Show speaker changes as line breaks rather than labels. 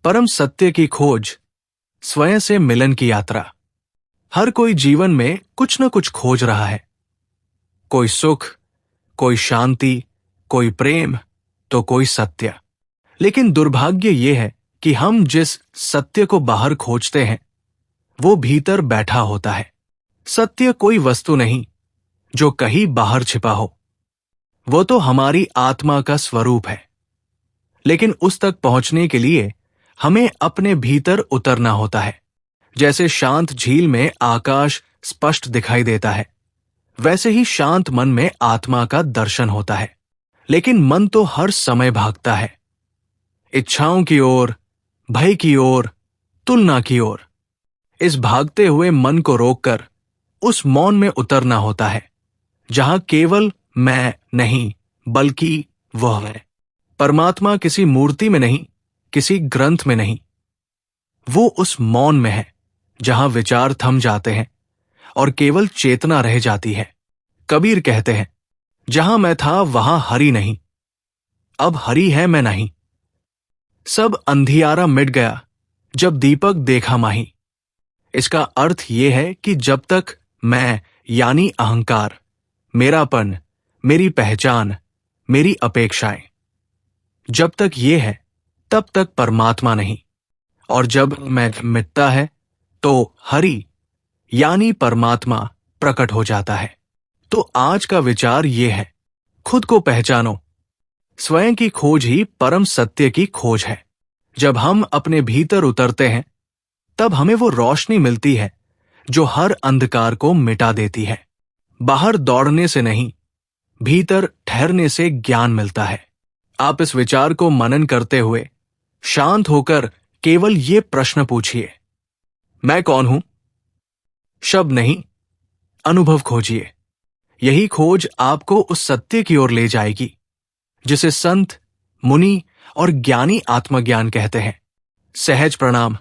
परम सत्य की खोज, स्वयं से मिलन की यात्रा। हर कोई जीवन में कुछ न कुछ खोज रहा है। कोई सुख, कोई शांति, कोई प्रेम, तो कोई सत्य। लेकिन दुर्भाग्य ये है कि हम जिस सत्य को बाहर खोजते हैं वो भीतर बैठा होता है। सत्य कोई वस्तु नहीं जो कहीं बाहर छिपा हो, वो तो हमारी आत्मा का स्वरूप है। लेकिन उस तक पहुंचने के लिए हमें अपने भीतर उतरना होता है। जैसे शांत झील में आकाश स्पष्ट दिखाई देता है, वैसे ही शांत मन में आत्मा का दर्शन होता है। लेकिन मन तो हर समय भागता है, इच्छाओं की ओर, भय की ओर, तुलना की ओर। इस भागते हुए मन को रोककर उस मौन में उतरना होता है, जहां केवल मैं नहीं बल्कि वह है। परमात्मा किसी मूर्ति में नहीं, किसी ग्रंथ में नहीं, वो उस मौन में है जहां विचार थम जाते हैं और केवल चेतना रह जाती है। कबीर कहते हैं, जहां मैं था वहां हरि नहीं, अब हरि है मैं नहीं। सब अंधियारा मिट गया जब दीपक देखा माही। इसका अर्थ यह है कि जब तक मैं यानी अहंकार, मेरापन, मेरी पहचान, मेरी अपेक्षाएं, जब तक ये है तब तक परमात्मा नहीं। और जब मैं मिटता है तो हरि यानी परमात्मा प्रकट हो जाता है। तो आज का विचार ये है, खुद को पहचानो। स्वयं की खोज ही परम सत्य की खोज है। जब हम अपने भीतर उतरते हैं तब हमें वो रोशनी मिलती है जो हर अंधकार को मिटा देती है। बाहर दौड़ने से नहीं, भीतर ठहरने से ज्ञान मिलता है। आप इस विचार को मनन करते हुए शांत होकर केवल ये प्रश्न पूछिए, मैं कौन हूं? शब्द नहीं, अनुभव खोजिए। यही खोज आपको उस सत्य की ओर ले जाएगी जिसे संत, मुनि और ज्ञानी आत्मज्ञान कहते हैं। सहज प्रणाम।